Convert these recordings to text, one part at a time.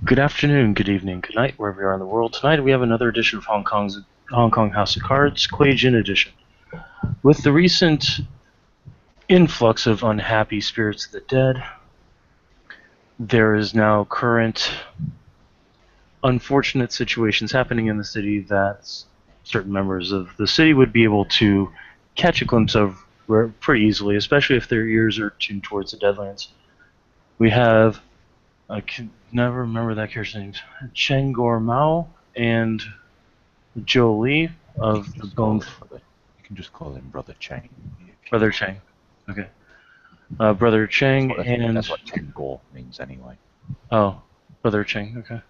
Good afternoon, good evening, good night, wherever you are in the world. Tonight we have another edition of Hong Kong House of Cards, Kuei Jin edition. With the recent influx of unhappy spirits of the dead, there is now current unfortunate situations happening in the city that certain members of the city would be able to catch a glimpse of pretty easily, especially if their ears are tuned towards the Deadlands. We have, I can never remember that character's name, Cheng Gor Mao and Joe Lee of the Bone. You can just call him Brother Chang. Brother Cheng. Okay. Brother Cheng and. That's what Tengor means anyway. Oh, Brother Cheng. Okay.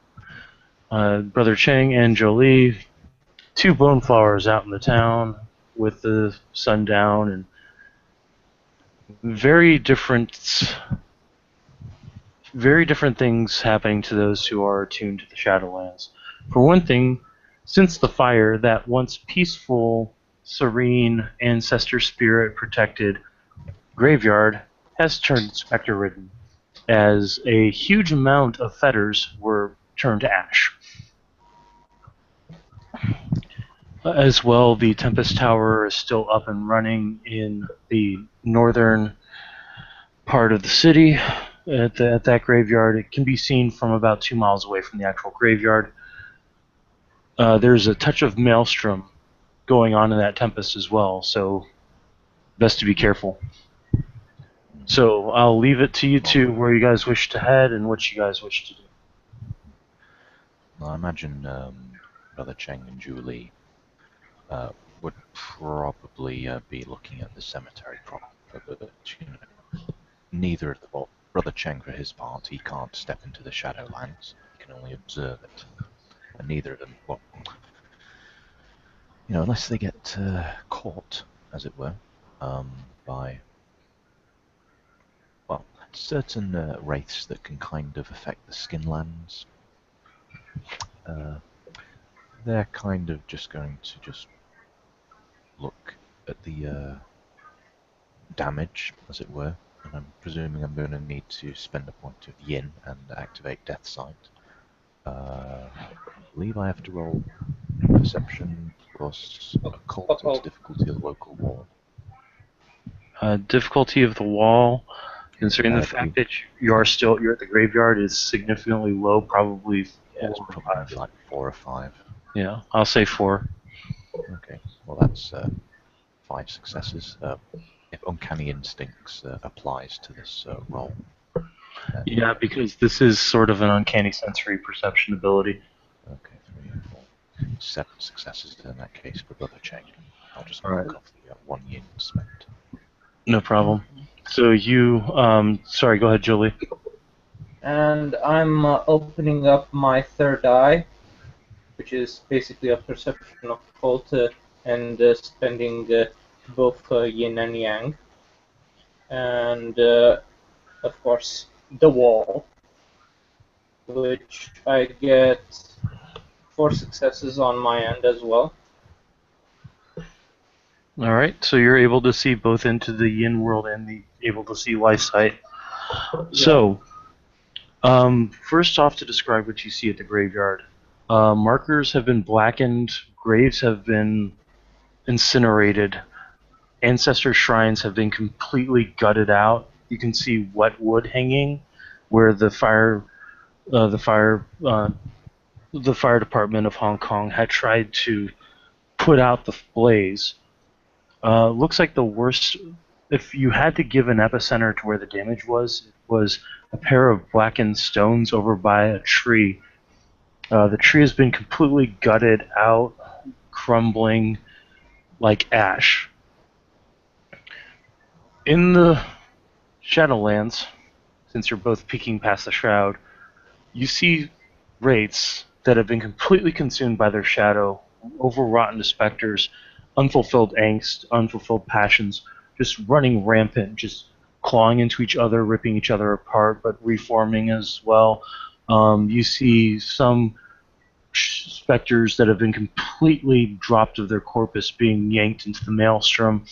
Brother Cheng and Jolie, two bone flowers out in the town with the sun down, and very different things happening to those who are attuned to the Shadowlands. For one thing, since the fire, that once peaceful, serene, ancestor spirit protected graveyard has turned specter-ridden, as a huge amount of fetters were turned to ash. As well, the Tempest Tower is still up and running in the northern part of the city at that graveyard. It can be seen from about 2 miles away from the actual graveyard. There's a touch of maelstrom going on in that Tempest as well, so best to be careful. So I'll leave it to you two where you guys wish to head and what you guys wish to do. Well, I imagine Brother Cheng and Julie would probably be looking at the cemetery proper, but neither of them. Well, Brother Cheng, for his part, he can't step into the Shadowlands. He can only observe it, and neither of them. Well, unless they get caught, as it were, by certain wraiths that can kind of affect the Skinlands. They're kind of just going to look at the damage, as it were, and I'm presuming I'm going to need to spend a point of yin and activate Death Sight. I believe I have to roll Perception plus Occult difficulty of the local wall. Difficulty of the wall, considering the fact that you're at the graveyard, is significantly low, probably 4 or 5. Like 4 or 5. Yeah, I'll say 4. Okay, well that's 5 successes. If Uncanny Instincts applies to this roll. Yeah, because this is sort of an uncanny sensory perception ability. Okay, 3 and 4. 7 successes in that case for Brother Cheng. I'll just mark off the 1 yin spent. No problem. So you, sorry, go ahead, Julie. And I'm opening up my third eye, which is basically a perception of occult, and spending both yin and yang. And, of course, the wall, which I get 4 successes on my end as well. Alright, so you're able to see both into the yin world and able to see life sight. Yeah. So, first off, to describe what you see at the graveyard. Markers have been blackened, graves have been incinerated, ancestor shrines have been completely gutted out. You can see wet wood hanging where the fire department of Hong Kong had tried to put out the blaze. Looks like the worst. If you had to give an epicenter to where the damage was, it was a pair of blackened stones over by a tree. The tree has been completely gutted out, crumbling like ash. In the Shadowlands, since you're both peeking past the shroud, you see wraiths that have been completely consumed by their shadow, overwrought into specters, unfulfilled angst, unfulfilled passions, just running rampant, just clawing into each other, ripping each other apart, but reforming as well. You see some specters that have been completely dropped of their corpus being yanked into the maelstrom.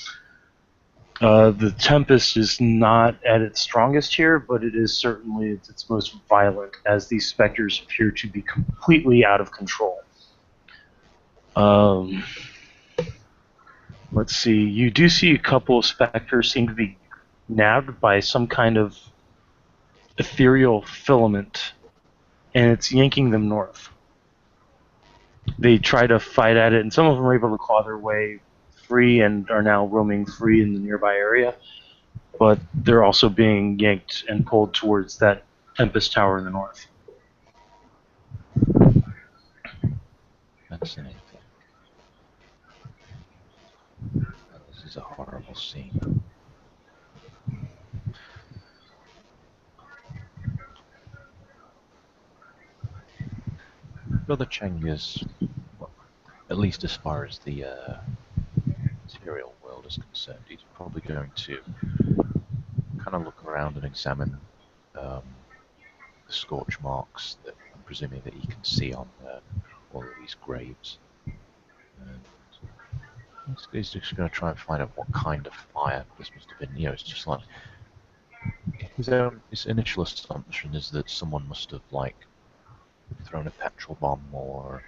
The Tempest is not at its strongest here, but it is certainly its most violent, as these specters appear to be completely out of control. Um, let's see. You do see a couple of specters seem to be nabbed by some kind of ethereal filament, and it's yanking them north. They try to fight at it, and some of them are able to claw their way free and are now roaming free in the nearby area. But they're also being yanked and pulled towards that Tempest Tower in the north. Fascinating. This is a horrible scene. Brother Cheng is, well, at least as far as the material world is concerned, he's probably going to kind of look around and examine the scorch marks that I'm presuming that he can see on all of these graves. And he's just going to try and find out what kind of fire this must have been. You know, it's just like his initial assumption is that someone must have like thrown a petrol bomb or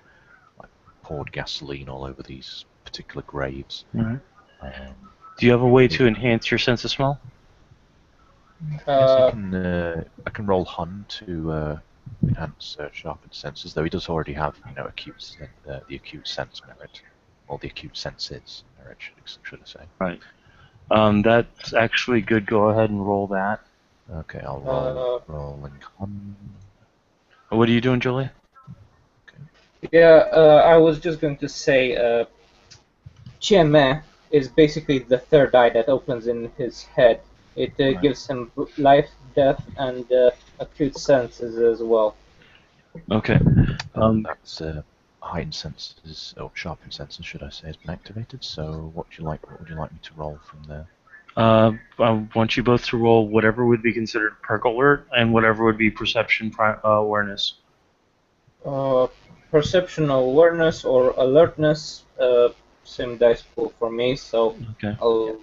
like poured gasoline all over these particular graves. Mm-hmm. Do you have a way to enhance your sense of smell? Yes, I can roll Hun to enhance sharpened senses, though he does already have, you know, the acute sense merit, or the acute senses merit, should I say? Right. That's actually good. Go ahead and roll that. Okay, I'll roll rolling Hun. What are you doing, Julie? Okay. Yeah, I was just going to say, Qianmei is basically the third eye that opens in his head. It Right. gives him life, death, and acute senses as well. Okay. That's heightened senses, or sharpened senses, should I say, has been activated. So, what would you like me to roll from there? I want you both to roll whatever would be considered perk alert and whatever would be perception awareness. Perception awareness or alertness, same dice pool for me, so Okay. I'll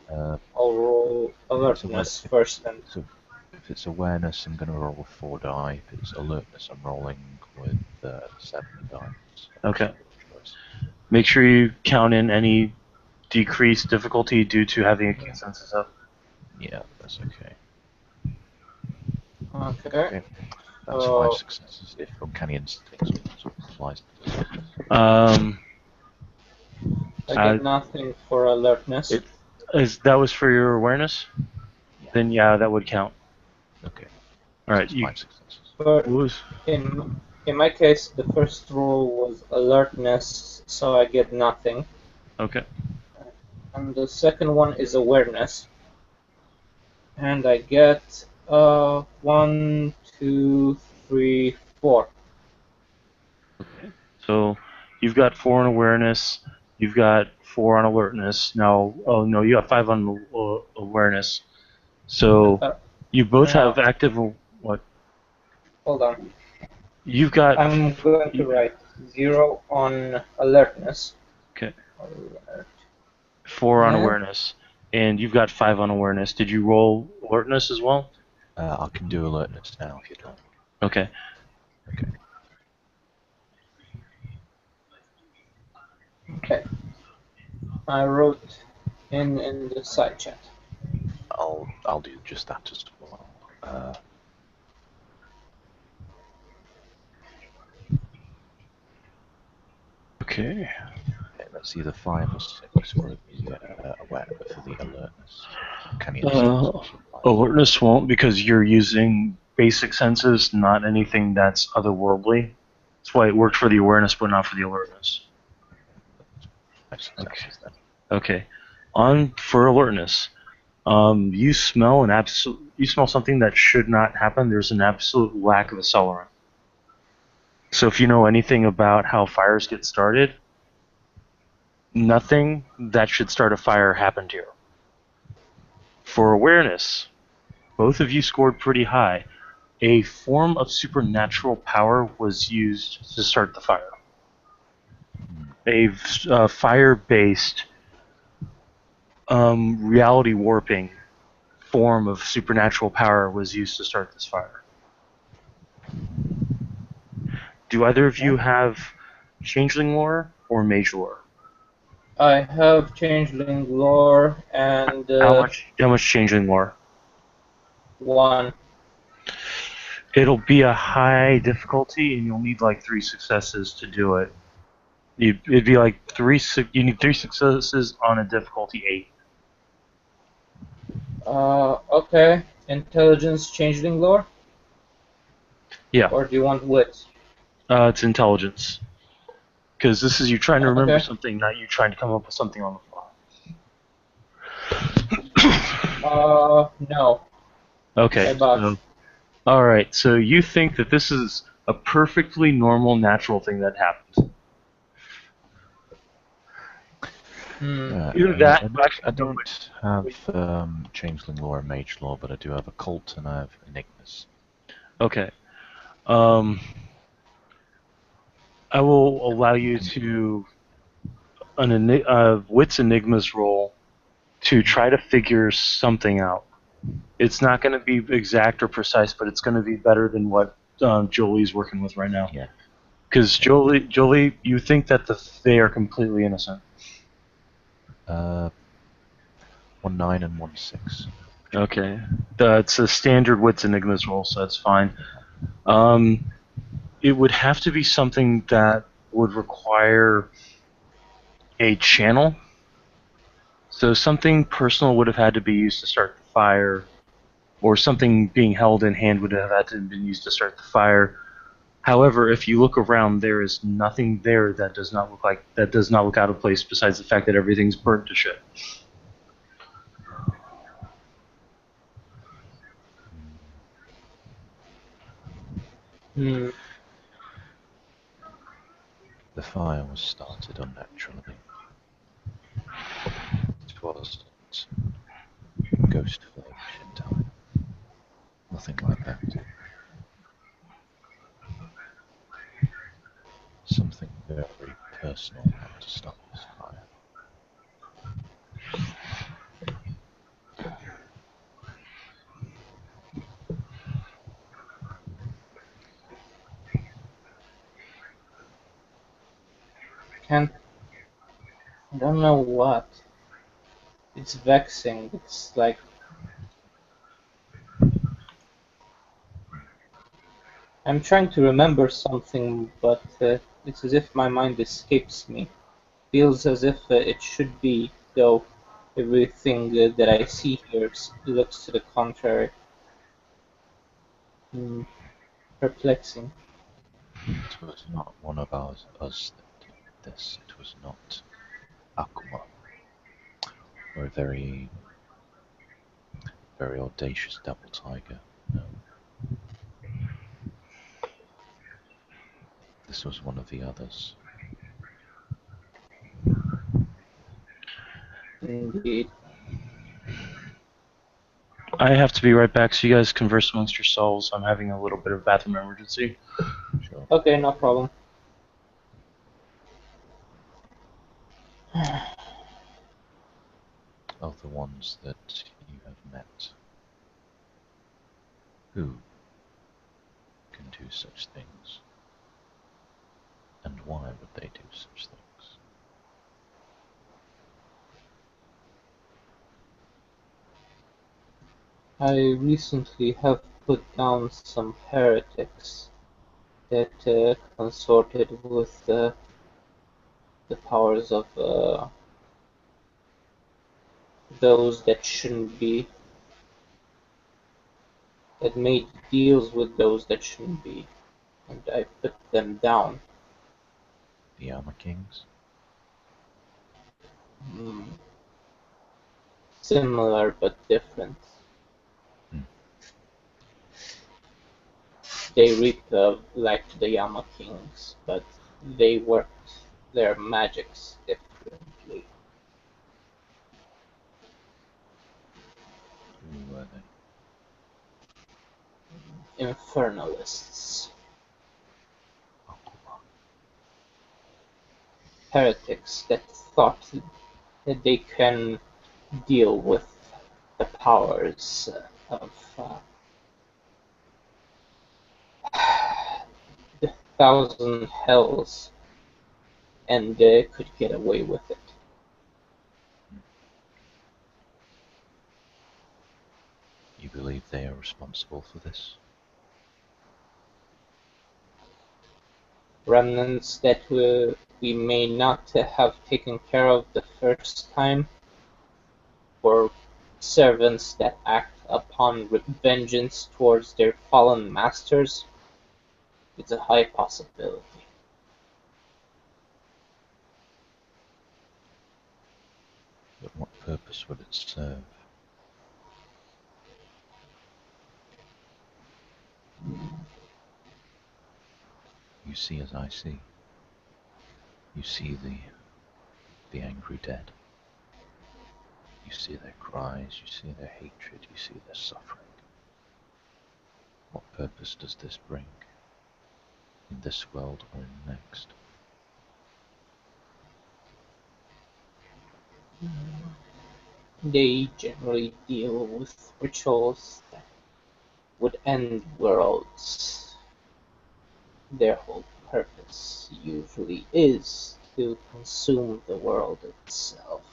roll alertness first. And So, if it's awareness, I'm going to roll with 4 die. If it's alertness, I'm rolling with 7 die. Okay. Make sure you count in any decreased difficulty due to having acute senses up. Yeah, that's okay. okay. That's 5 successes if uncanny instincts applies. I get nothing for alertness. That was for your awareness? Yeah. Then yeah, that would count. Okay. All right. 5 successes. But in my case, the first roll was alertness, so I get nothing. Okay. And the second one is awareness, and I get 1, 2, 3, 4. Okay. So you've got 4 on awareness. You've got 4 on alertness. Now, oh no, you got 5 on awareness. So you both have active. What? Hold on. You've got. I'm going to write 0 on alertness. Okay. Alert. 4 on awareness, and you've got 5 on awareness. Did you roll alertness as well? I can do alertness now if you'd like. Okay. Okay. Okay. I wrote in the side chat. I'll do just that as well. Okay. Let's see, the 5 or 6 for the awareness for the alertness. Can you alertness won't, because you're using basic senses, not anything that's otherworldly. That's why it worked for the awareness, but not for the alertness. Okay. On for alertness, you smell something that should not happen. There's an absolute lack of accelerant. So if you know anything about how fires get started, nothing that should start a fire happened here. For awareness, both of you scored pretty high. A form of supernatural power was used to start the fire. A fire-based reality warping form of supernatural power was used to start this fire. Do either of you have changeling lore or mage lore? I have changeling lore and How much changeling lore? 1. It'll be a high difficulty, and you'll need like 3 successes to do it. It'd be like you need 3 successes on a difficulty 8. Okay. Intelligence changeling lore? Yeah, Or do you want wit? it's intelligence. Because this is you trying to remember Okay. something, not you trying to come up with something on the No. fly. Okay, I botched. so alright, so you think that this is a perfectly normal, natural thing that happened. Either that, I don't have changeling lore and mage lore, but I do have occult and I have enigmas. Okay. I will allow you to wits enigmas roll to try to figure something out. It's not going to be exact or precise, but it's going to be better than what Jolie's working with right now. Yeah. Because Jolie, you think that they are completely innocent. 1 9 and 1 6. Okay. It's a standard wits enigmas roll, so that's fine. It would have to be something that would require a channel. So something personal would have had to be used to start the fire, or something being held in hand would have had to have been used to start the fire. However, if you look around, there is nothing there that does not look out of place, besides the fact that everything's burnt to shit. Hmm. The fire was started unnaturally. It wasn't ghost flames in time. Nothing like that. Something very personal had to start this fire. I don't know what. It's vexing. It's like I'm trying to remember something, but it's as if my mind escapes me. Feels as if it should be, though everything that I see here looks to the contrary. Hmm. Perplexing. It was not one of us that did this. It was not Akuma, or a very, very audacious devil tiger. No. This was one of the others. Indeed. I have to be right back, so you guys converse amongst yourselves. I'm having a little bit of bathroom emergency. Sure. Okay, no problem. Of the ones that you have met, who can do such things? And why would they do such things? I recently have put down some heretics that consorted with the powers of those that shouldn't be, that made deals with those that shouldn't be, and I put them down. The Yama Kings? Hmm. Similar but different. Hmm. They reap like the Yama Kings, but they worked their magics differently. Who were they? Infernalists. Akuma. Heretics that thought that they can deal with the powers of the thousand hells and could get away with it. You believe they are responsible for this? Remnants that we may not have taken care of the first time, or servants that act upon vengeance towards their fallen masters. It's a high possibility. But what purpose would it serve? You see as I see. You see the angry dead. You see their cries, you see their hatred, you see their suffering. What purpose does this bring? In this world or in the next? They generally deal with rituals that would end worlds. Their whole purpose usually is to consume the world itself.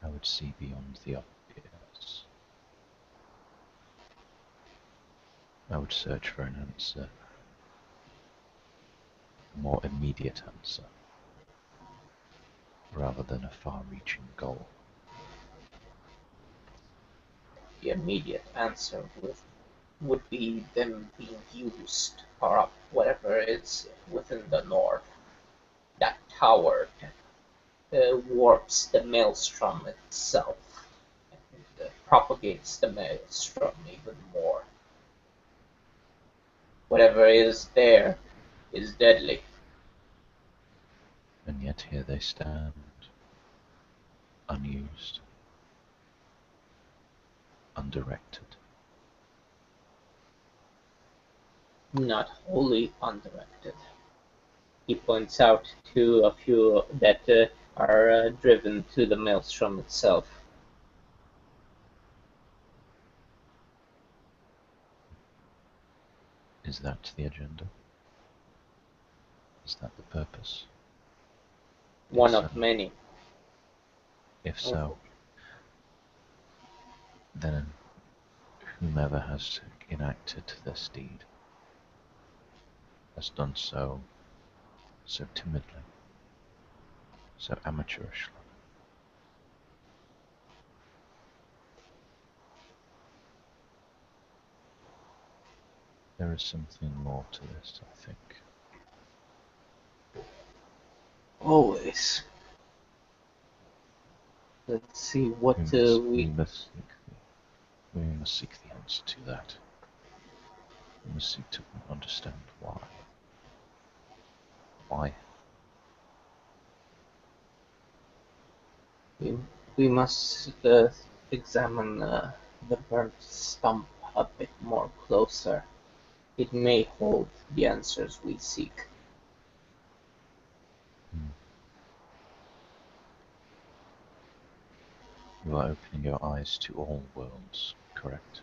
I would see beyond the obvious. I would search for an answer, a more immediate answer, rather than a far-reaching goal. The immediate answer would be them being used, or whatever is within the north. That tower warps the maelstrom itself and propagates the maelstrom even more. Whatever is there is deadly. And yet here they stand, unused, undirected. Not wholly undirected. He points out to a few that are driven to the maelstrom itself. Is that the agenda? Is that the purpose? One of many. If so, then whomever has enacted this deed has done so timidly, so amateurishly. There is something more to this, I think. Always. Let's see what we must seek the answer to that. We must seek to understand why. Why? We must examine the burnt stump a bit more closer. It may hold the answers we seek. You are opening your eyes to all worlds, correct?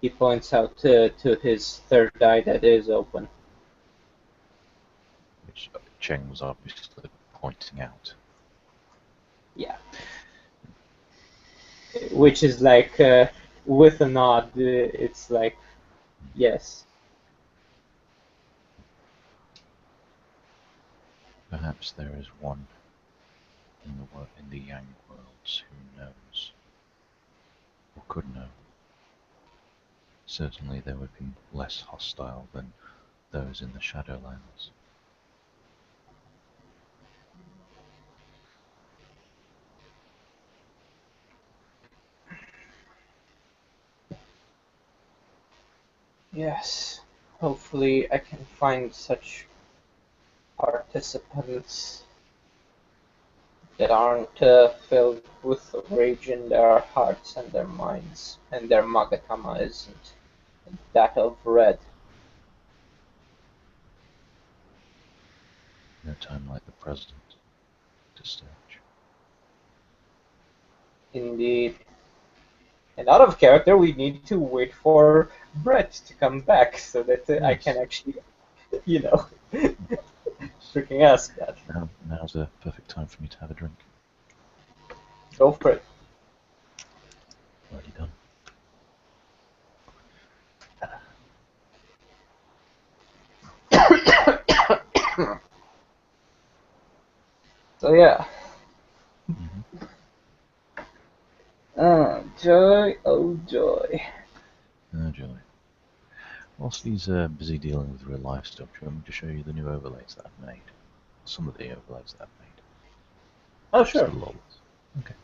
He points out to his third eye that is open. Which Cheng was obviously pointing out. Yeah. Which is like, with a nod, it's like, yes. Perhaps there is one in the Yang worlds who knows, or could know. Certainly they would be less hostile than those in the Shadowlands. Yes. Hopefully I can find such participants that aren't filled with rage in their hearts and their minds, and their Magatama isn't that of red. No time like the present to search. Indeed. And out of character, we need to wait for Brett to come back so that I Yes. can actually, you know, freaking ask that. Now's a perfect time for me to have a drink. Go for it. Already done. So yeah. Mm-hmm. Joy, oh joy. Oh, joy. Whilst he's busy dealing with real life stuff, do you want me to show you the new overlays that I've made? Some of the overlays that I've made. Oh Just sure. the lulls. Okay.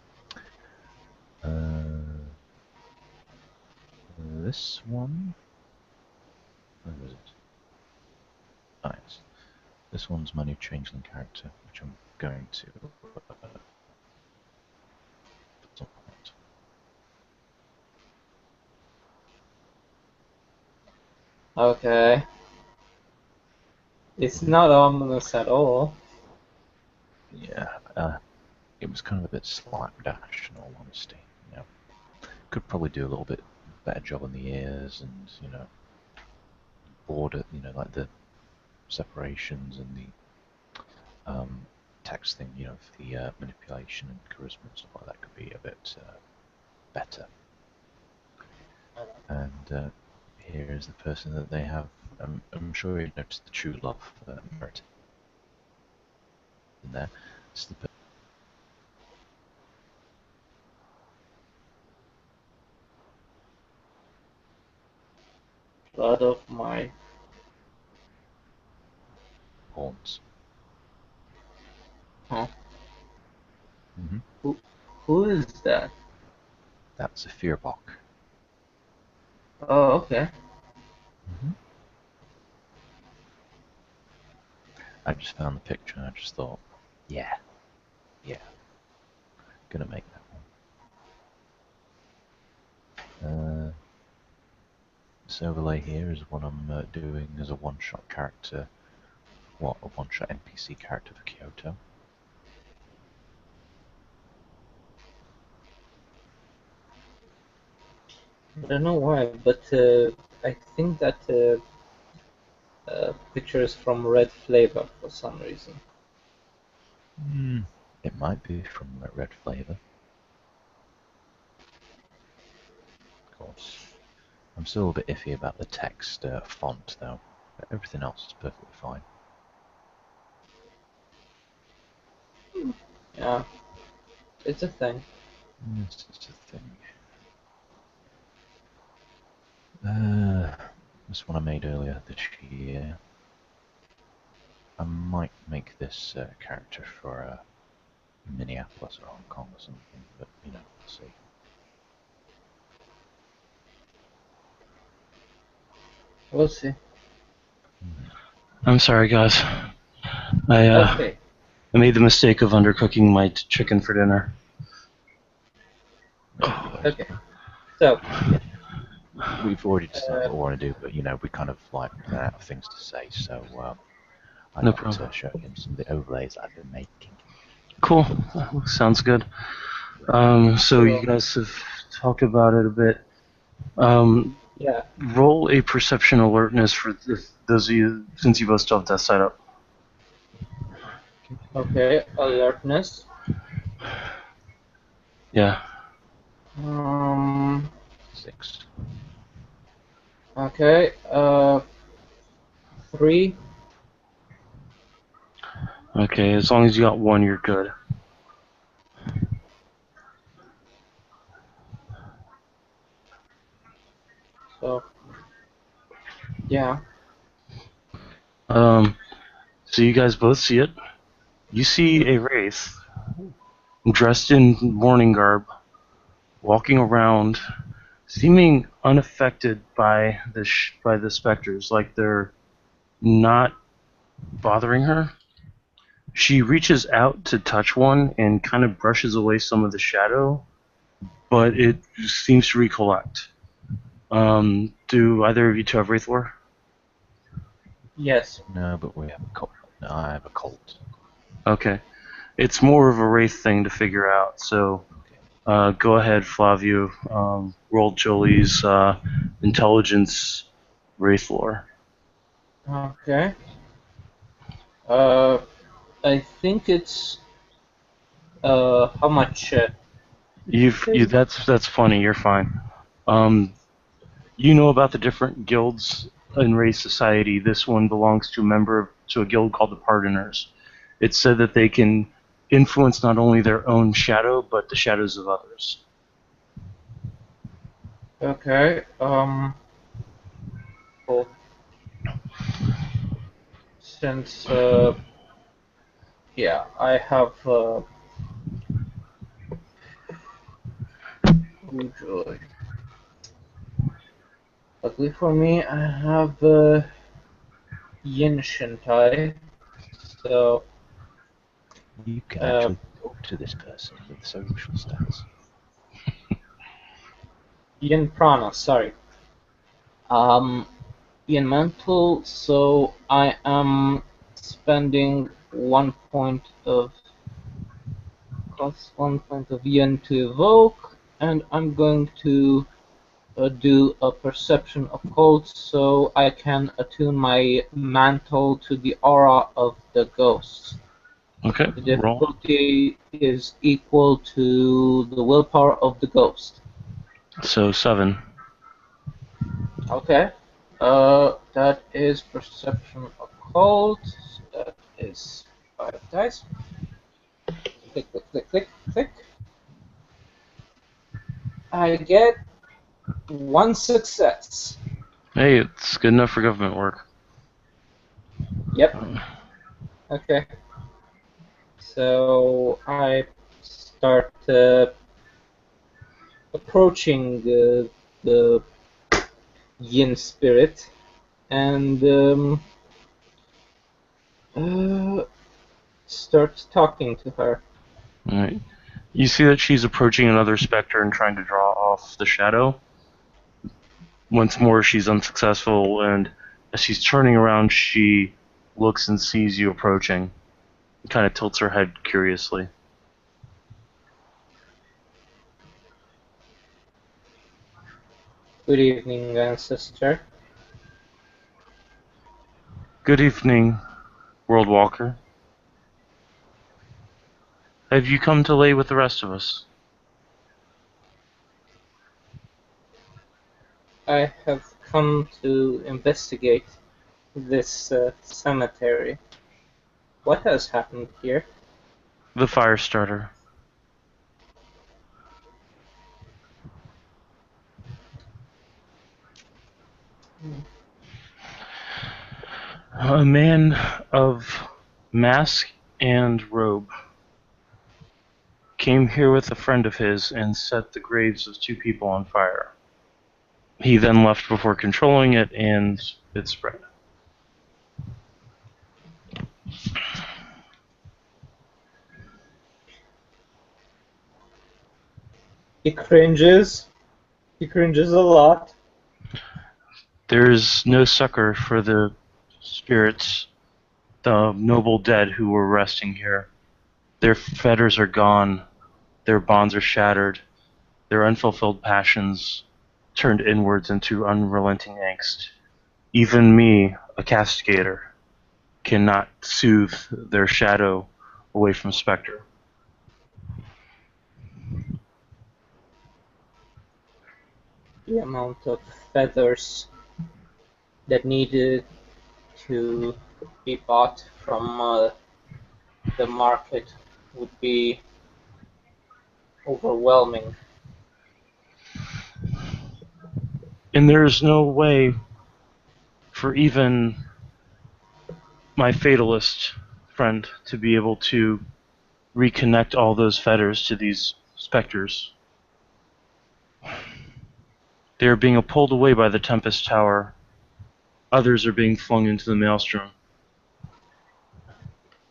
This one. Where is it? Ah, yes. This one's my new changeling character, which I'm going to put on point. Okay. It's not ominous at all. Yeah, it was kind of a bit slapdash, in all honesty. You know, could probably do a little bit better job on the ears and, you know, border, you know, like the separations and the text thing, you know, for the manipulation and charisma and stuff like that could be a bit better. And here is the person that they have. I'm sure you've noticed the true love merit in there. It's the Blood of my. horns. Huh? Mm-hmm. Who is that? That's a Fearbok. Oh, okay. Mm-hmm. I just found the picture and I just thought, yeah, gonna make that one. This overlay here is what I'm doing as a one-shot character, a one-shot NPC character for Kyoto. I don't know why, but I think that picture is from Red Flavor for some reason. It might be from Red Flavor. Of course. I'm still a bit iffy about the text font though, but everything else is perfectly fine. Yeah, it's a thing. Yes, it's a thing. This one I made earlier this year. I might make this character for Minneapolis or Hong Kong or something, but you know, we'll see. We'll see. I'm sorry, guys. I Okay. I made the mistake of undercooking my chicken for dinner. Okay. So, We've already decided what we want to do, but you know, we kind of like ran out of things to say, so I No got problem. to show him some of the overlays I've been making. Cool. Sounds good. So you guys have talked about it a bit. yeah. Roll a perception alertness for those of you, since you both still have that side up. Okay. Alertness. Yeah. 6. Okay. 3. Okay, as long as you got one, you're good. So, yeah. So you guys both see it. You see a wraith dressed in mourning garb, walking around, seeming unaffected by the specters, like they're not bothering her. She reaches out to touch one and kind of brushes away some of the shadow, but it seems to recollect. Do either of you two have Wraith Lore? Yes. No, but we have a couple. I have a cult. Okay. It's more of a wraith thing to figure out, so Okay. go ahead, Flavio. Roll Jolie's intelligence wraith lore. Okay. I think it's how much is That's funny. You're fine. Um, you know about the different guilds in Wraith Society. This one belongs to to a guild called the Pardoners. It's said that they can influence not only their own shadow, but the shadows of others. okay. Well, since yeah, I have oh joy. Luckily for me, I have Yin Shintai, so You can uh, actually talk to this person with social stats. Yin Prana. Sorry. Um, Yin Mental. So I am spending 1 point of cost 1 point of Yin to evoke, and I'm going to do a perception occult so I can attune my mantle to the aura of the ghost. Okay, The roll. difficulty is equal to the willpower of the ghost. So 7. Okay. That is perception occult. So that is 5 dice. Click, click, click, click, click. I get 1 success. Hey, it's good enough for government work. Yep. Okay. So I start approaching the yin spirit and start talking to her. All right. You see that she's approaching another specter and trying to draw off the shadow. Once more, she's unsuccessful, and as she's turning around, she looks and sees you approaching. Kind of tilts her head curiously. Good evening, ancestor. Good evening, World Walker. Have you come to lay with the rest of us? I have come to investigate this cemetery. What has happened here? The fire starter. A man of mask and robe came here with a friend of his and set the graves of 2 people on fire. He then left before controlling it, and it spread. He cringes. He cringes a lot. There is no succor for the spirits, the noble dead who were resting here. Their fetters are gone, their bonds are shattered, their unfulfilled passions turned inwards into unrelenting angst. Even me, a castigator, cannot soothe their shadow away from Spectre. The amount of feathers that needed to be bought from the market would be overwhelming. And there's no way for even my fatalist friend to be able to reconnect all those fetters to these specters. They are being pulled away by the Tempest Tower. Others are being flung into the maelstrom.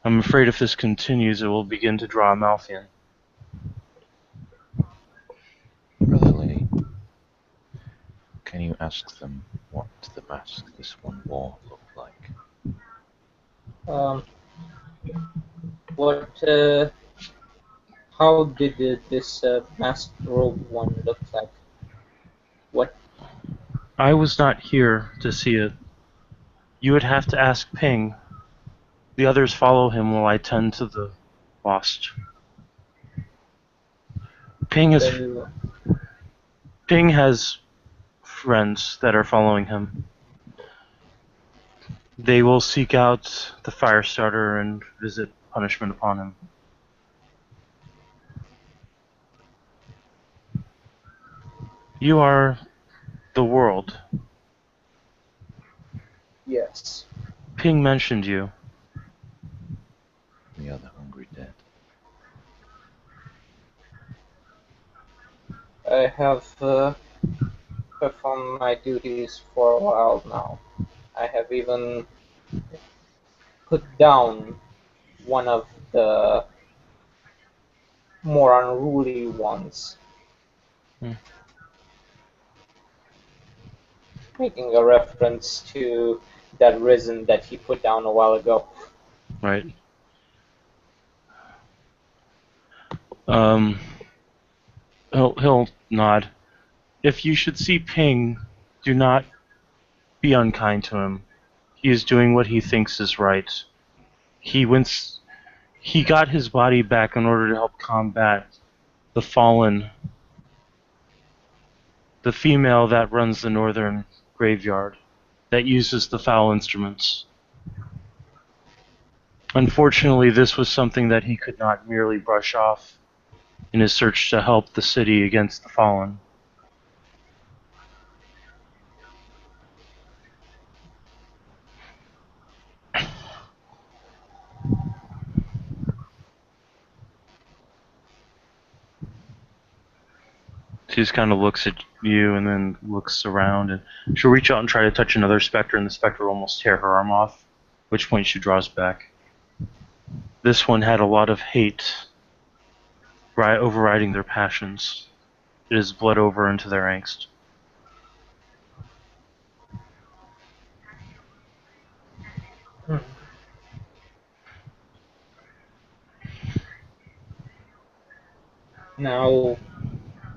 I'm afraid if this continues, it will begin to draw Amalfian. Brother Lee, can you ask them what the mask this one wore looked like? What? How did this masked robe one look like? What? I was not here to see it. You would have to ask Ping. The others follow him while I tend to the lost. Ping has Very well. Ping has friends that are following him. They will seek out the fire starter and visit punishment upon him. You are the world. Yes. Ping mentioned you. We are the hungry dead. I have performed my duties for a while now. I have even put down one of the more unruly ones, Hmm. making a reference to that risen that he put down a while ago. Right. Um, he'll nod. If you should see Ping, do not be unkind to him. He is doing what he thinks is right. He wins. He got his body back in order to help combat the fallen, the female that runs the northern graveyard, that uses the foul instruments. Unfortunately, this was something that he could not merely brush off in his search to help the city against the fallen. She just kind of looks at you and then looks around, and she'll reach out and try to touch another specter, and the specter will almost tear her arm off, at which point she draws back. This one had a lot of hate overriding their passions. It has bled over into their angst. Now,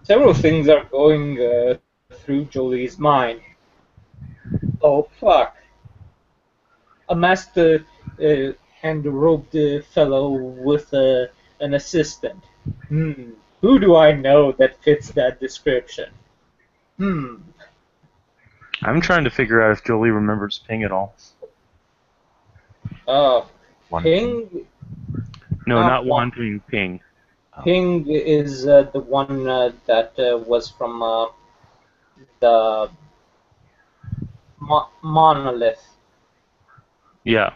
several things are going through Jolie's mind. Oh, fuck. A masked and robed fellow with an assistant. Who do I know that fits that description? I'm trying to figure out if Jolie remembers Ping at all. One Ping? No, not Wan Ping, Ping. Oh, Ping is the one that was from the monolith. Yeah.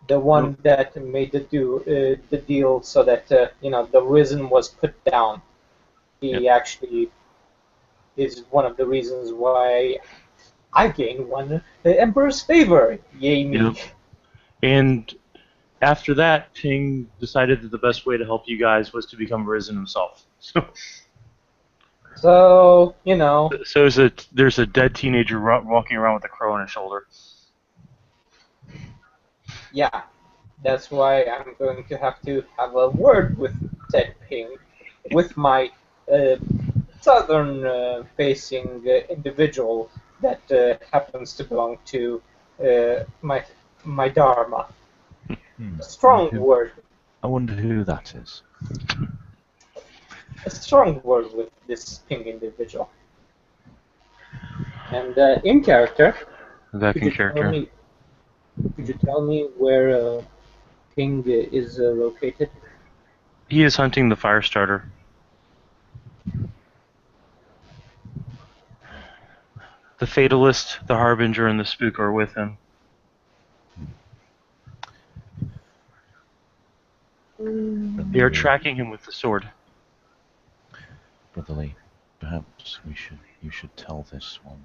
The one that made the deal so that the risen was put down. He actually is one of the reasons why I gained the Emperor's favor. Yay me! Yep. And after that, Ping decided that the best way to help you guys was to become Risen himself. So So there's a dead teenager walking around with a crow on his shoulder. yeah, that's why I'm going to have a word with said Ping, with my southern-facing individual that happens to belong to my Dharma. A strong word. I wonder who that is. A strong word with this Ping individual. And in character, Back in character. Could you tell me where Ping is located? He is hunting the fire starter. The Fatalist, the Harbinger, and the Spook are with him. They are tracking him with the sword. Brotherly, perhaps you should tell this one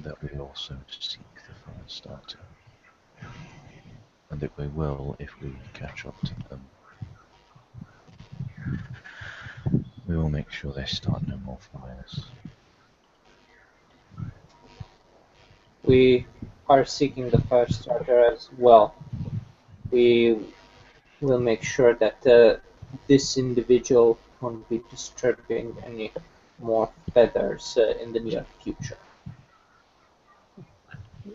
that we also seek the fire starter, and that we will, if we catch up to them, we will make sure they start no more fires. We are seeking the fire starter as well. We will make sure that this individual won't be disturbing any more feathers in the near future.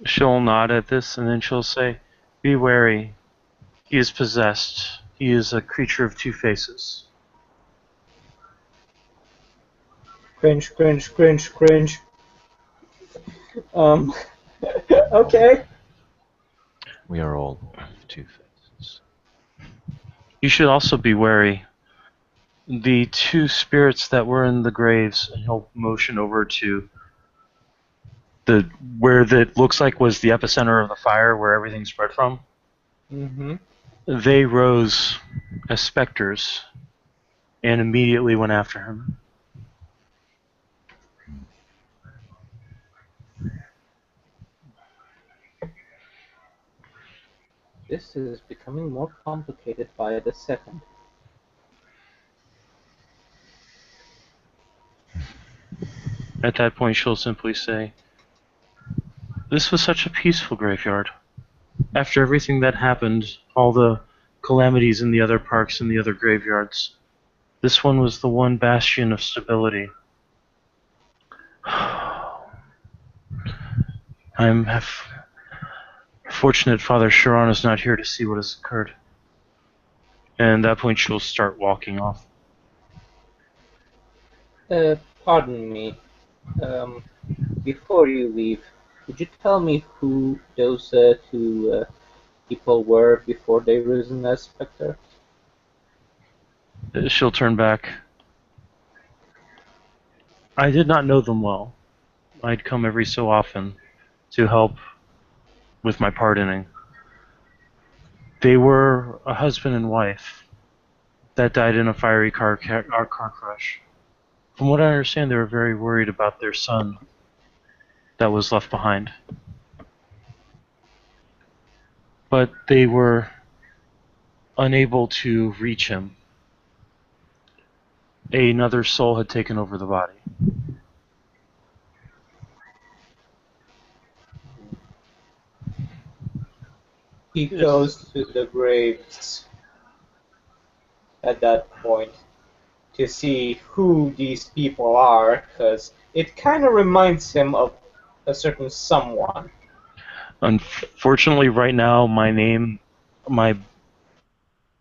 She'll nod at this and then she'll say, "Be wary. He is possessed. He is a creature of two faces." Cringe, cringe, cringe, cringe. Um, okay. We are all of two faces. You should also be wary. The two spirits that were in the graves, and he'll motion over to the where that looks like was the epicenter of the fire, where everything spread from. Mm-hmm. They rose as specters and immediately went after him. This is becoming more complicated by the second. At that point, she'll simply say, "This was such a peaceful graveyard. After everything that happened, all the calamities in the other parks and the other graveyards, this one was the one bastion of stability. I'm fortunate Father Sharon is not here to see what has occurred." And at that point, she'll start walking off. Pardon me. Um, Before you leave, could you tell me who those two people were before they risen as specter? She'll turn back. "I did not know them well. I'd come every so often to help with my pardoning. They were a husband and wife that died in a fiery car crash. From what I understand, they were very worried about their son that was left behind. But they were unable to reach him. Another soul had taken over the body." He Yes. goes to the graves at that point to see who these people are, because it kind of reminds him of a certain someone. Unfortunately, right now, my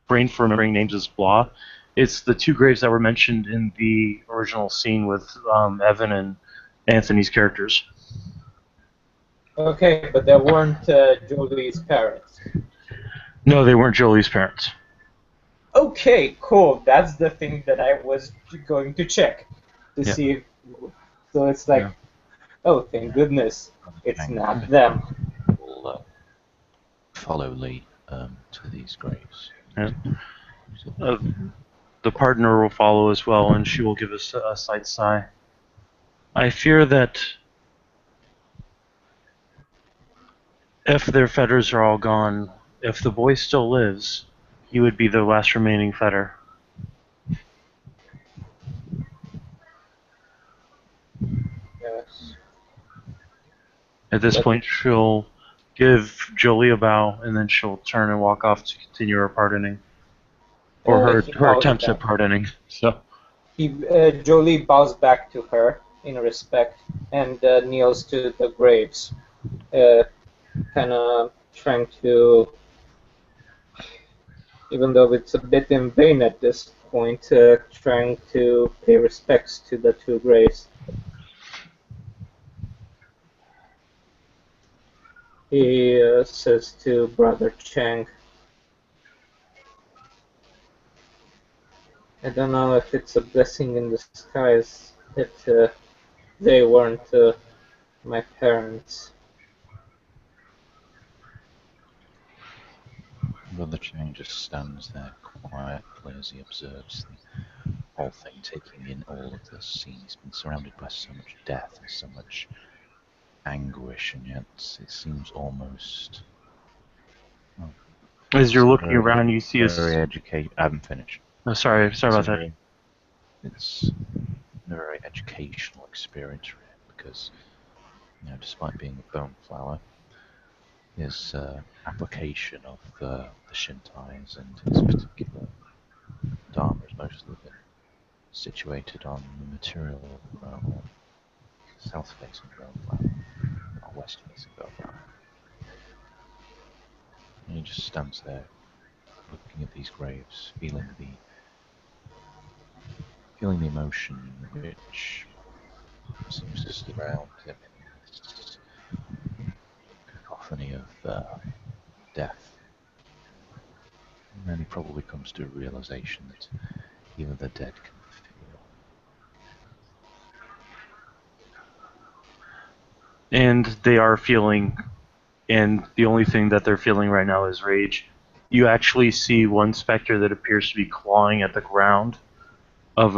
brain for remembering names is blah. It's the two graves that were mentioned in the original scene with Evan and Anthony's characters. Okay, but they weren't Jolie's parents. No, they weren't Jolie's parents. Okay, cool. That's the thing that I was going to check to Yeah. see if. So it's like, Yeah. oh, thank goodness, it's Hang not on. them. We'll follow Lee to these graves. Yeah. The partner will follow as well, and she will give us a slight sigh. "I fear that if their fetters are all gone, if the boy still lives, he would be the last remaining fetter." Yes. At this But point, she'll give Jolie a bow, and then she'll turn and walk off to continue her pardoning, or he her bows attempts back. at pardoning. So Jolie bows back to her in respect and kneels to the graves, kind of trying to, even though it's a bit in vain at this point, trying to pay respects to the two graves. He says to Brother Chang, "I don't know if it's a blessing in disguise that they weren't my parents." Brother Chang just stands there quietly as he observes the whole thing, taking in all of this scene. He's been surrounded by so much death and so much anguish, and yet it seems almost. Well, as you're it's a looking very, around, you see very educated. I haven't finished. sorry It's about a that. very, it's a very educational experience for him because, despite being a bone flower, his application of the Shintais and his particular dharma has mostly been situated on the material or south-facing Groveland, or west-facing Groveland. And he just stands there, looking at these graves, feeling the emotion which seems to surround him in this cacophony of death. And then he probably comes to a realization that even the dead can feel. And they are feeling, and the only thing that they're feeling right now is rage. You actually see one specter that appears to be clawing at the ground of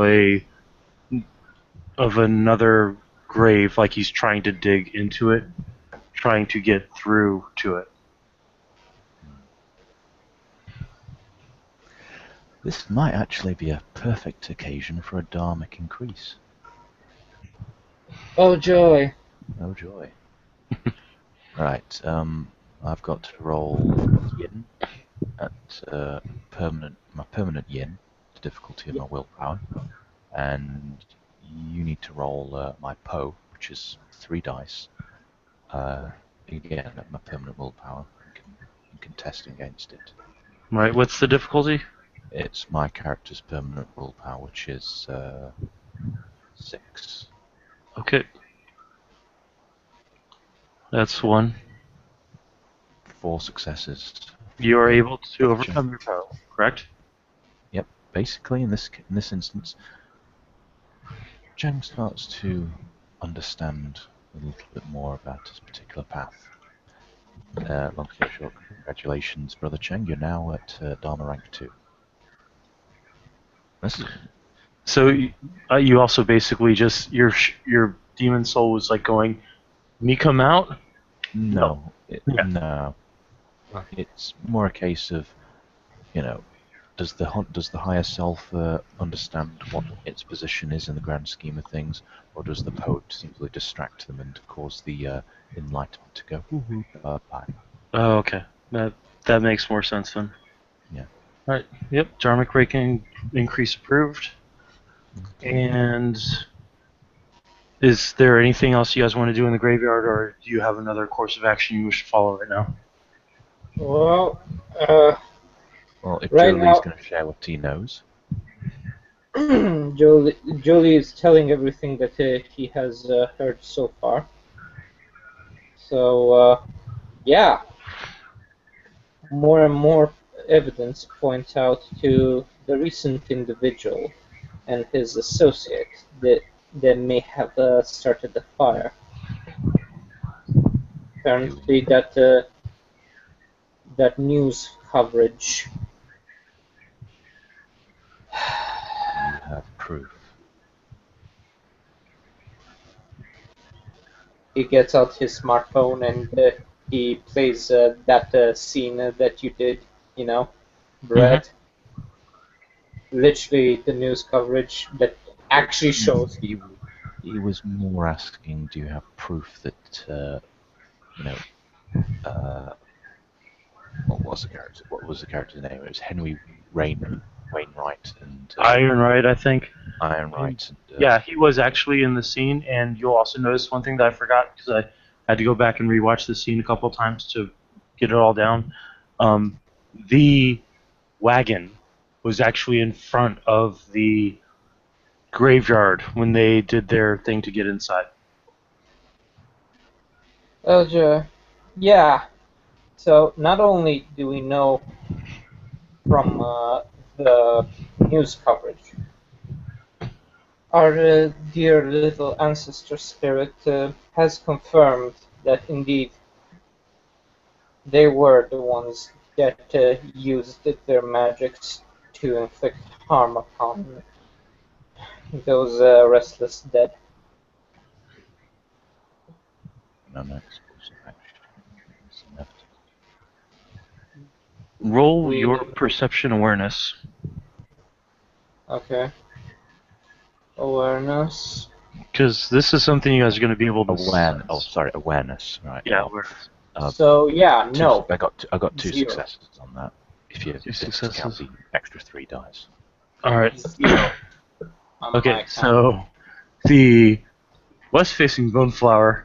another grave, like he's trying to dig into it, trying to get through to it. This might actually be a perfect occasion for a dharmic increase. Oh joy! Oh joy. Right, I've got to roll yin at my permanent yin, the difficulty of my willpower, and you need to roll my Po, which is 3 dice, again at my permanent willpower, and contesting against it. Right, what's the difficulty? It's my character's permanent willpower, which is 6. Okay. That's 1. 4 successes. You are able to overcome your peril, correct? Yep. Basically, in this instance, Chang starts to understand a little bit more about his particular path. Long story short, congratulations, Brother Cheng. You're now at Dharma rank 2. So you also basically just your demon soul was like going, "Me come out." No. Yeah. No. It's more a case of, does the higher self understand what its position is in the grand scheme of things, or does the poet simply distract them and cause the enlightenment to go woohoo bye? Oh, okay. That makes more sense then. Yeah. All right. Yep. Dharmic ranking increase approved. And is there anything else you guys want to do in the graveyard, or do you have another course of action you wish to follow right now? Well, if right Jolie's now, going to share what he knows. Jolie is telling everything that he has heard so far. So, yeah, more and more evidence points out to the recent individual and his associate that may have started the fire. Apparently, that news coverage. You have proof. He gets out his smartphone and he plays that scene that you did, Brett. Literally the news coverage that actually shows. He was more asking, do you have proof that, what was the character's name? It was Henry Wainwright and Ironwright, I think. Ironwright. Yeah, he was actually in the scene, and you'll also notice one thing that I forgot because I had to go back and rewatch the scene a couple of times to get it all down. The wagon was actually in front of the graveyard when they did their thing to get inside. Yeah. So not only do we know from the news coverage, our dear little ancestor spirit has confirmed that indeed they were the ones that used their magics to inflict harm upon those restless dead. Non-explosive action is inevitable. Roll your perception awareness. Okay. Awareness. Because this is something you guys are going to be able to Awareness, right. Yeah, awareness. So yeah, no. I got two 0. successes on that. If you Two count successes. the extra 3 dice. All right. 0 on my Okay, account. so the west-facing Boneflower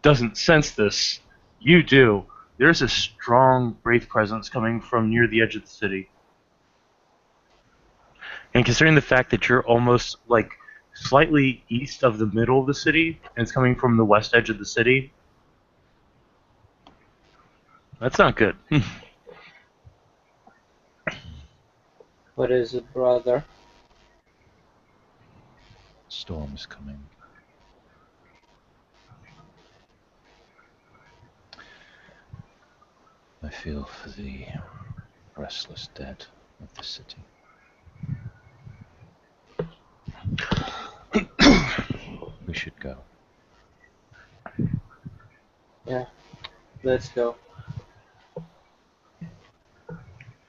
doesn't sense this. You do. There's a strong wraith presence coming from near the edge of the city. And considering the fact that you're almost like slightly east of the middle of the city, and it's coming from the west edge of the city, that's not good. What is it, brother? Storm is coming. I feel for the restless dead of the city. We should go. Yeah, let's go.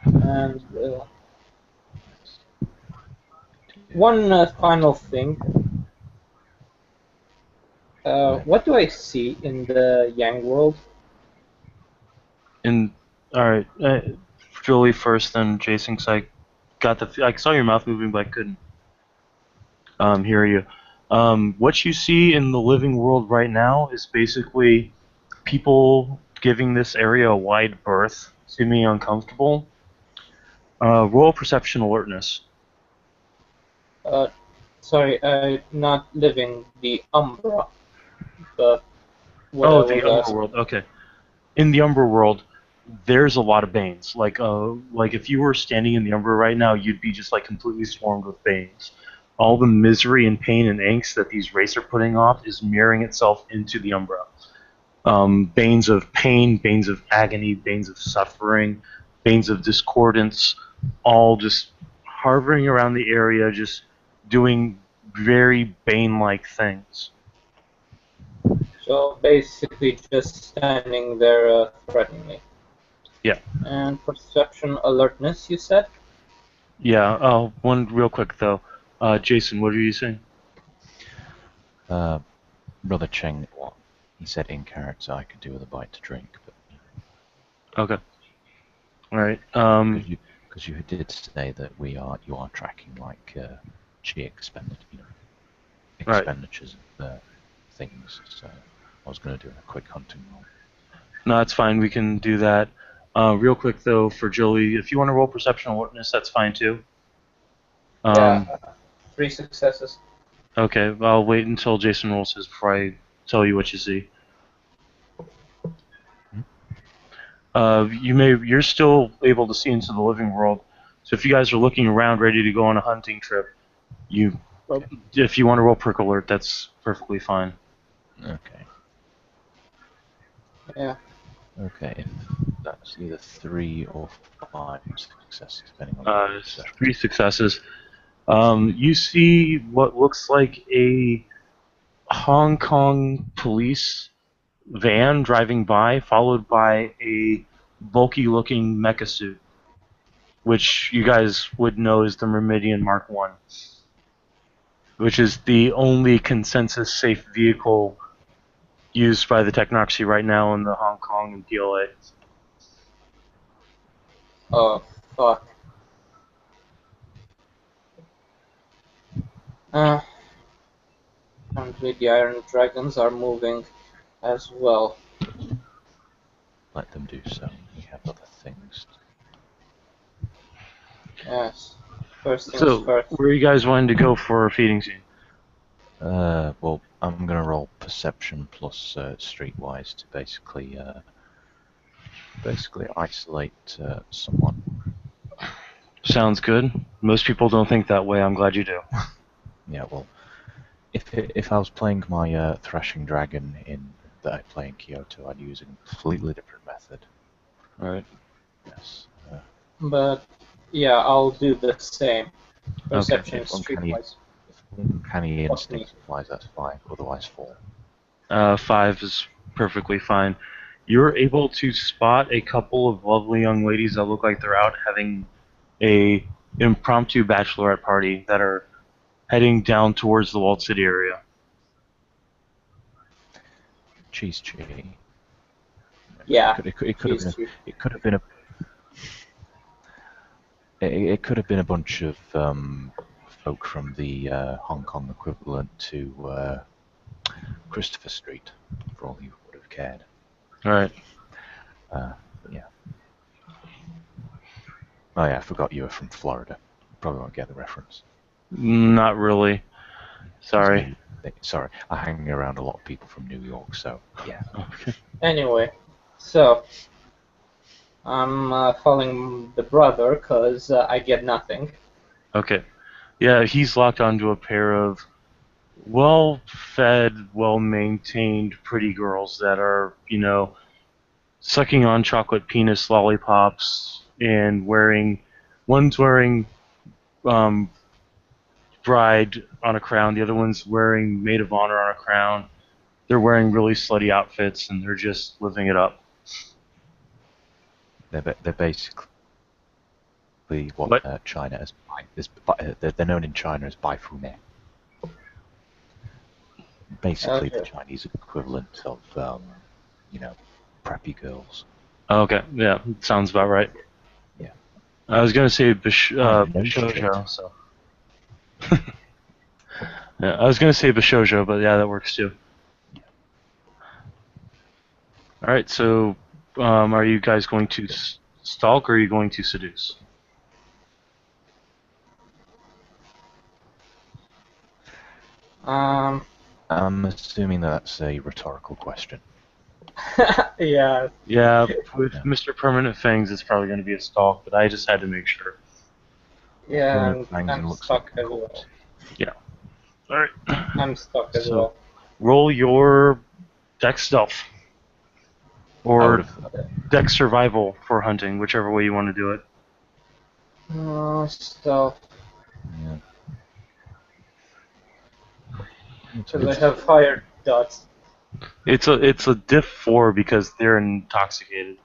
And one final thing. What do I see in the Yang world? And all right, Julie first, then Jason. Cause I saw your mouth moving, but I couldn't hear you. What you see in the living world right now is basically people giving this area a wide berth, seeming uncomfortable. Roll perception alertness. Sorry, not living the Umbra, but what Oh, I the was Umbra asking. world. Okay. In the Umbra world, there's a lot of Banes. Like if you were standing in the Umbra right now, you'd be just like completely swarmed with Banes. All the misery and pain and angst that these races are putting off is mirroring itself into the Umbra. Banes of pain, banes of agony, banes of suffering, banes of discordance, all just hovering around the area, just doing very Bane-like things. So basically, just standing there threatening me. Yeah. And perception alertness, you said? Yeah. One real quick though. Jason, what are you saying? Brother Cheng, what he said in character, I could do with a bite to drink, but Okay. All right. because you did say that you are tracking like G expenditures of things. So I was going to do a quick hunting roll. No, that's fine. We can do that. Real quick though, for Jolie, if you want to roll perception alertness, that's fine too. Yeah, 3 successes. Okay. I'll wait until Jason rolls his before I tell you what you see. You're still able to see into the living world. So if you guys are looking around, ready to go on a hunting trip, if you want to roll perk alert, that's perfectly fine. Okay. Yeah. Okay, if that's either 3 or 5 successes, depending on the perception. 3 successes. You see what looks like a Hong Kong police van driving by, followed by a bulky-looking mecha suit, which you guys would know is the Meridian Mark 1, which is the only consensus-safe vehicle used by the Technocracy right now in the Hong Kong and PLA. Oh, fuck. Apparently the Iron Dragons are moving as well. Let them do so. We have other things. Yes. First things So, first. where are you guys wanting to go for a feeding scene? Well, I'm going to roll perception plus streetwise to basically isolate someone. Sounds good. Most people don't think that way. I'm glad you do. Yeah, well, if I was playing my thrashing dragon that I play in Kyoto, I'd use a completely different method. Alright. Yes. But yeah, I'll do the same. Okay. Perception If uncanny, streetwise. if uncanny Fuck instinct me. applies, that's 5. Otherwise, 4. 5 is perfectly fine. You're able to spot a couple of lovely young ladies that look like they're out having a impromptu bachelorette party that are heading down towards the walled city area. Cheese chili. Yeah, It could have she's been. cheap. It could have been a. It could have been a bunch of folk from the Hong Kong equivalent to Christopher Street, for all you would have cared. All right. But yeah. Oh yeah, I forgot you were from Florida. Probably won't get the reference. Not really. Sorry. Sorry, I hang around a lot of people from New York, so yeah. Okay. Anyway, so I'm following the brother because I get nothing. Okay. Yeah, he's locked onto a pair of well-fed, well-maintained, pretty girls that are, sucking on chocolate penis lollipops and one's wearing um, bride on a crown, the other one's wearing maid of honor on a crown. They're wearing really slutty outfits and they're just living it up. They're basically what What? China they're known in China as bai fu ne. Basically, the Okay. Chinese equivalent of preppy girls. Okay, yeah, sounds about right. Yeah. I was gonna say No shit. Bishojo, so. Yeah, I was gonna say Bishojo, but yeah, that works too. All right, so are you guys going to stalk or are you going to seduce? Um. I'm assuming that's a rhetorical question. Yeah. Yeah, with Yeah. Mr. Permanent Fangs, it's probably going to be a stalk, but I just had to make sure. Yeah. Permanent fangs I'm and looks stuck like a as well. corpse. All right. I'm stuck as So well. roll your Dex Stealth I or would have. Dex Survival for hunting, whichever way you want to do it. Stuff. Yeah. Because I have fire dots. It's a diff 4 because they're intoxicated.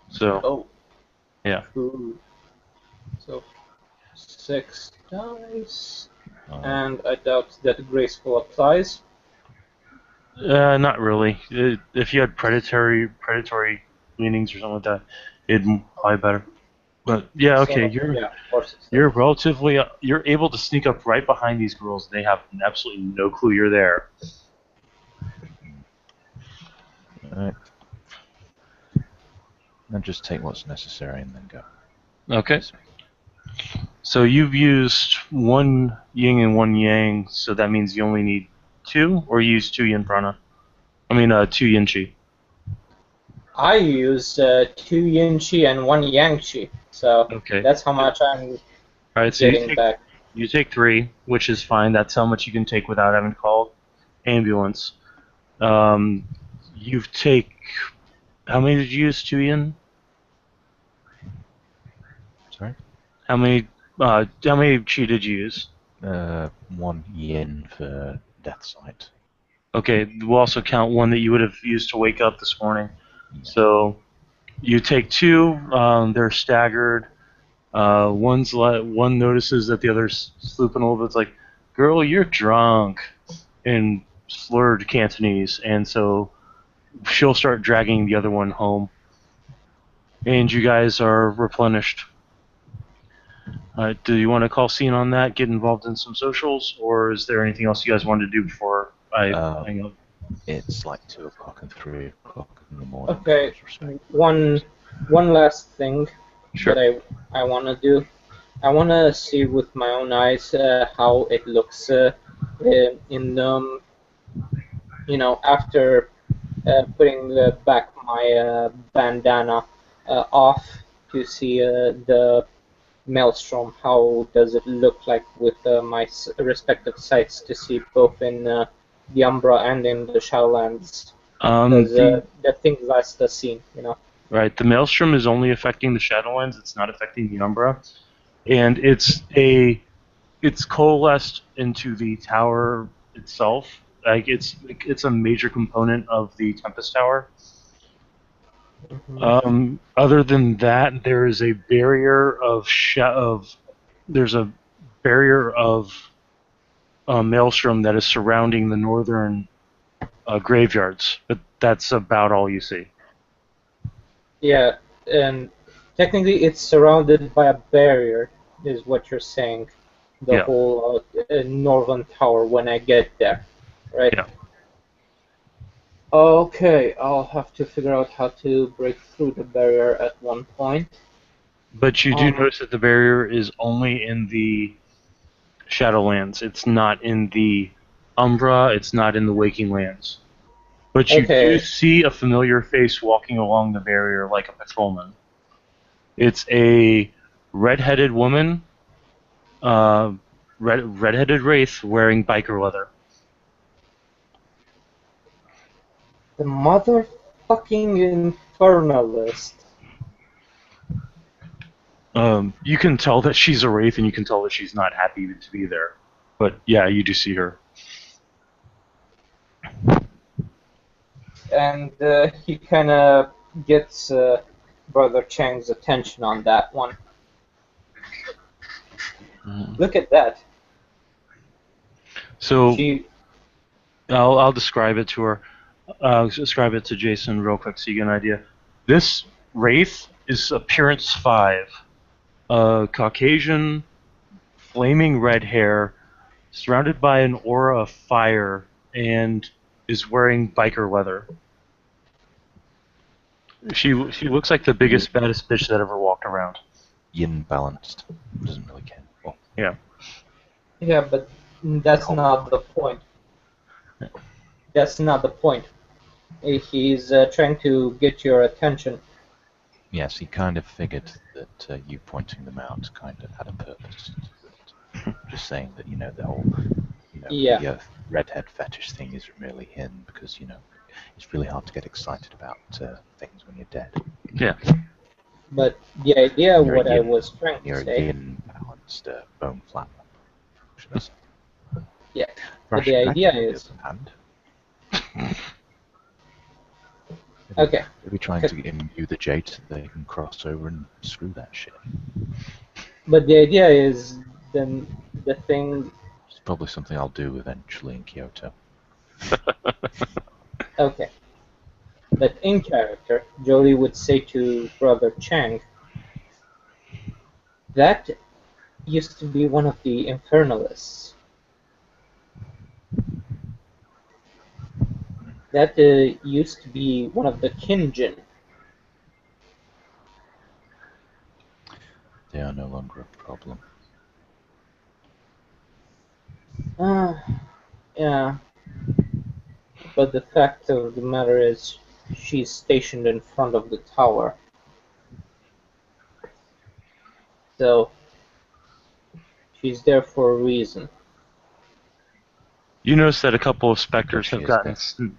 So Oh. yeah. Ooh. So 6 dice. Uh, And I doubt that graceful applies. Not really. If you had predatory leanings or something like that, it'd probably better. But yeah, okay, So yeah, of course it's you're relatively you're able to sneak up right behind these girls. They have absolutely no clue you're there. Alright. Then just take what's necessary and then go. Okay. So you've used one yin and one yang, so that means you only need 2, or you use 2 yin prana. I mean, 2 yin chi. I used 2 yin chi and 1 yang chi, so Okay. that's how much I'm All right. So getting back. you take 3, which is fine. That's how much you can take without having to call ambulance. You take. How many did you use? 2 yin. Sorry? How many chi did you use? 1 yen for death sight. Okay, we'll also count 1 that you would have used to wake up this morning. Yeah. So you take 2. They're staggered. One notices that the other's slooping a little bit. It's like, "Girl, you're drunk," in slurred Cantonese, and so she'll start dragging the other one home. And you guys are replenished. Do you want to call scene on that? Get involved in some socials, or is there anything else you guys wanted to do before I hang up? It's like 2 o'clock and 3 o'clock in the morning. Okay, with respect. one last thing Sure. that I want to do. I want to see with my own eyes how it looks in after putting back my bandana off to see the maelstrom. How does it look like with my respective sights to see both in the Umbra and in the Shadowlands? Because the thing last the scene. Right, the Maelstrom is only affecting the Shadowlands. It's not affecting the Umbra, and it's coalesced into the tower itself. Like it's a major component of the Tempest Tower. Other than that, there is a barrier there's a barrier of Maelstrom that is surrounding the northern graveyards, but that's about all you see. Yeah, and technically it's surrounded by a barrier, is what you're saying. The Yeah. whole northern tower when I get there, right? Yeah. Okay, I'll have to figure out how to break through the barrier at one point. But you do notice that the barrier is only in the Shadowlands. It's not in the Umbra. It's not in the Waking Lands. But you do Okay, see a familiar face walking along the barrier like a patrolman. It's a red-headed woman, uh, red-headed wraith wearing biker leather. the motherfucking infernalist. You can tell that she's a wraith, and you can tell that she's not happy to be there. But yeah, you do see her. And he kind of gets Brother Chang's attention on that one. Look at that. So She. I'll describe it to her. I'll describe it to Jason real quick so you get an idea. This wraith is appearance 5. Caucasian, flaming red hair, surrounded by an aura of fire, and is wearing biker leather. She looks like the biggest, baddest bitch that ever walked around. Yin balanced. Doesn't really care. Well, Yeah. Yeah, but that's not the point. That's not the point. He's trying to get your attention. yes, he kind of figured that you pointing them out kind of had a purpose to it. Just saying that, the whole, Yeah. the redhead fetish thing isn't really him because, it's really hard to get excited about things when you're dead. Yeah. But the idea, You're what a I yin, was trying to you're a say, yin balanced bone flapper, should I say? yeah. But Thrash the idea dragon, on the is, other hand, okay. maybe trying to imbue the jade so they can cross over and screw that shit. But the idea is then the thing. It's probably something I'll do eventually in Kyoto. Okay. But in character, Jolie would say to Brother Chang, that used to be one of the Infernalists. That used to be one of the Kinjin. They are no longer a problem. Yeah. But the fact of the matter is, she's stationed in front of the tower. So, she's there for a reason. You notice that a couple of specters She have is gotten.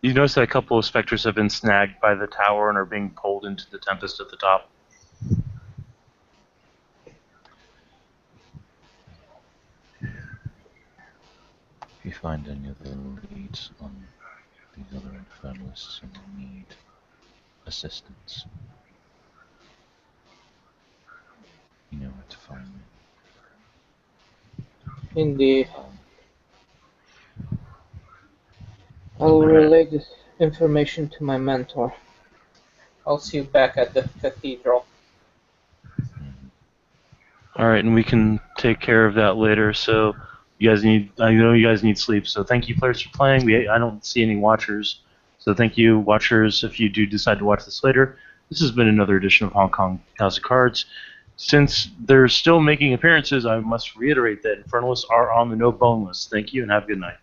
You notice that a couple of specters have been snagged by the tower and are being pulled into the Tempest at the top. If you find any other leads on these other infernalists and they need assistance, you know where to find me. Indeed. I'll relay this information to my mentor. I'll see you back at the cathedral. Alright, and we can take care of that later, so you guys I know you guys need sleep, so thank you players for playing. I don't see any watchers, so thank you watchers if you do decide to watch this later. This has been another edition of Hong Kong House of Cards. Since they're still making appearances, I must reiterate that Infernalists are on the no bone list. Thank you and have a good night.